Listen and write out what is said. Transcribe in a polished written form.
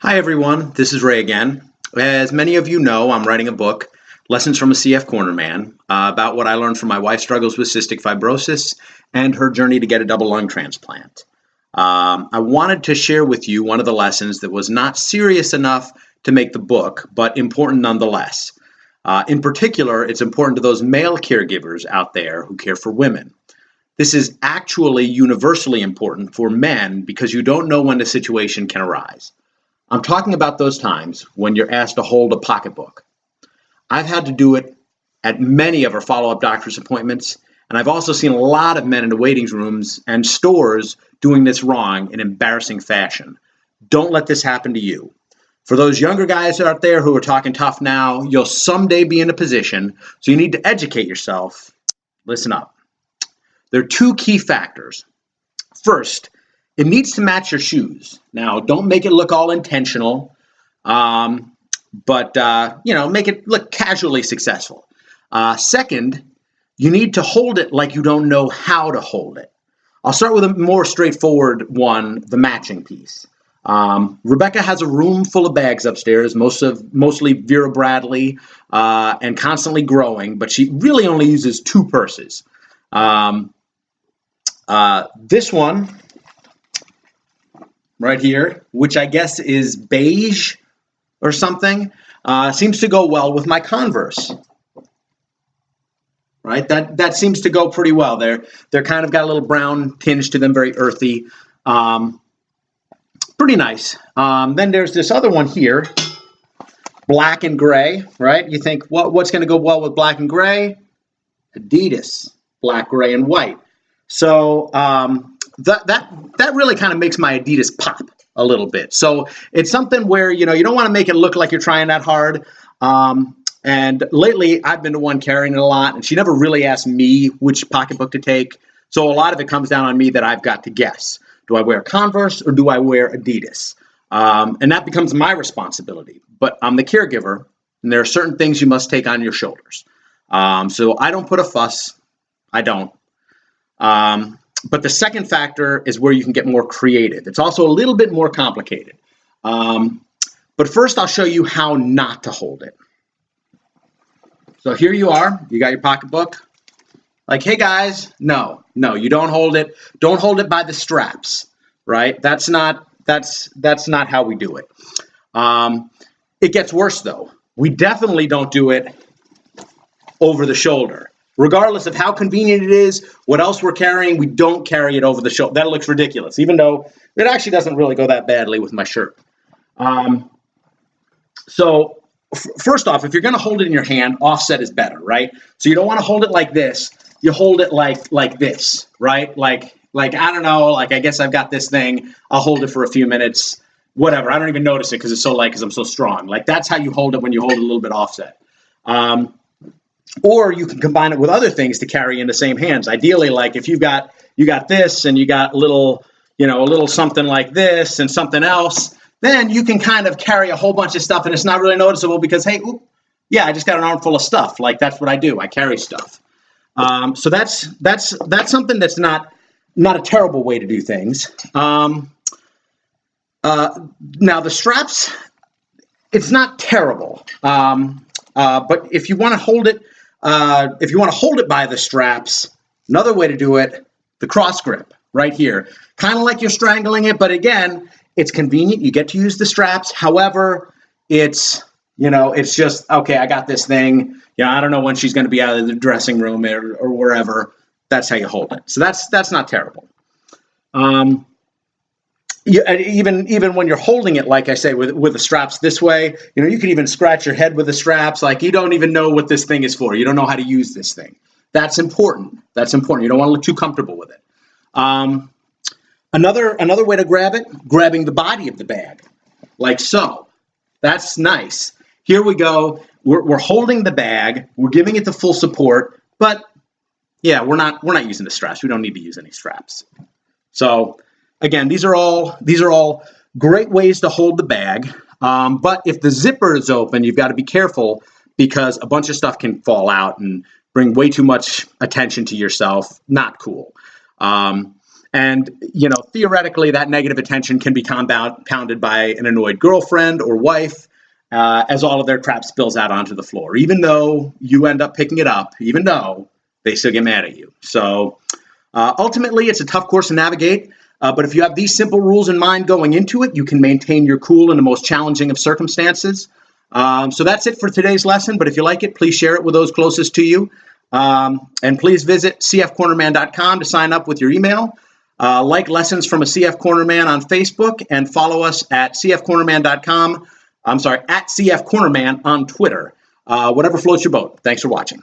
Hi, everyone. This is Ray again. As many of you know, I'm writing a book, Lessons from a CF Corner Man, about what I learned from my wife's struggles with cystic fibrosis and her journey to get a double lung transplant. I wanted to share with you one of the lessons that was not serious enough to make the book, but important nonetheless. In particular, it's important to those male caregivers out there who care for women. This is actually universally important for men because you don't know when a situation can arise. I'm talking about those times when you're asked to hold a pocketbook. I've had to do it at many of our follow-up doctor's appointments, and I've also seen a lot of men in the waiting rooms and stores doing this wrong in embarrassing fashion. Don't let this happen to you. For those younger guys out there who are talking tough now, you'll someday be in a position, so you need to educate yourself. Listen up. There are two key factors. First, it needs to match your shoes. Now, don't make it look all intentional, but make it look casually successful. Second, you need to hold it like you don't know how to hold it. I'll start with a more straightforward one, the matching piece. Rebecca has a room full of bags upstairs, mostly Vera Bradley, and constantly growing, but she really only uses two purses. This one right here, which I guess is beige or something, seems to go well with my Converse. Right, that seems to go pretty well. They're kind of got a little brown tinge to them, very earthy. Pretty nice. Then there's this other one here, black and gray. Right, you think what's going to go well with black and gray? Adidas, black, gray, and white. So that really kind of makes my Adidas pop a little bit. So it's something where, you don't want to make it look like you're trying that hard. And lately I've been the one carrying it a lot, and she never really asked me which pocketbook to take. So a lot of it comes down on me that I've got to guess. Do I wear Converse or do I wear Adidas? And that becomes my responsibility. But I'm the caregiver, and there are certain things you must take on your shoulders. So I don't put a fuss. I don't. But the second factor is where you can get more creative. It's also a little bit more complicated. But first, I'll show you how not to hold it. So here you are. You got your pocketbook. Like, hey, guys, no, you don't hold it. Don't hold it by the straps, right? That's not how we do it. It gets worse, though. We definitely don't do it over the shoulder. Regardless of how convenient it is, what else we're carrying, we don't carry it over the shoulder. That looks ridiculous, even though it actually doesn't really go that badly with my shirt. First off, if you're going to hold it in your hand, offset is better, right? So you don't want to hold it like this. You hold it like this, right? Like I don't know, I guess I've got this thing. I'll hold it for a few minutes, whatever. I don't even notice it because it's so light because I'm so strong. Like, that's how you hold it when you hold it a little bit offset. Or you can combine it with other things to carry in the same hands. Ideally, like if you got this and you got a little something like this and something else, then you can kind of carry a whole bunch of stuff and it's not really noticeable because, hey, I just got an armful of stuff. Like, that's what I do. I carry stuff. So that's something that's not a terrible way to do things. Now the straps, it's not terrible. But if you want to hold it, by the straps, another way to do it, the cross grip right here, kind of like you're strangling it, but again, it's convenient. You get to use the straps. However, it's just, okay, I got this thing. I don't know when she's going to be out of the dressing room or wherever. That's how you hold it. So that's not terrible. Even when you're holding it, like I say, with the straps this way, you can even scratch your head with the straps. Like, you don't even know what this thing is for. You don't know how to use this thing. That's important. You don't want to look too comfortable with it. Another way to grab it, grabbing the body of the bag, like so. That's nice. Here we go. We're holding the bag. We're giving it the full support. But yeah, we're not using the straps. We don't need to use any straps. So again, these are all great ways to hold the bag. But if the zipper is open, you've got to be careful because a bunch of stuff can fall out and bring way too much attention to yourself. Not cool. And, theoretically, that negative attention can be compounded by an annoyed girlfriend or wife as all of their crap spills out onto the floor. Even though you end up picking it up, even though they still get mad at you. So ultimately, it's a tough course to navigate. But if you have these simple rules in mind going into it, you can maintain your cool in the most challenging of circumstances. So that's it for today's lesson. But if you like it, please share it with those closest to you. And please visit cfcornerman.com to sign up with your email. Like Lessons from a CF Cornerman on Facebook and follow us at cfcornerman.com. I'm sorry, at CF Cornerman on Twitter. Whatever floats your boat. Thanks for watching.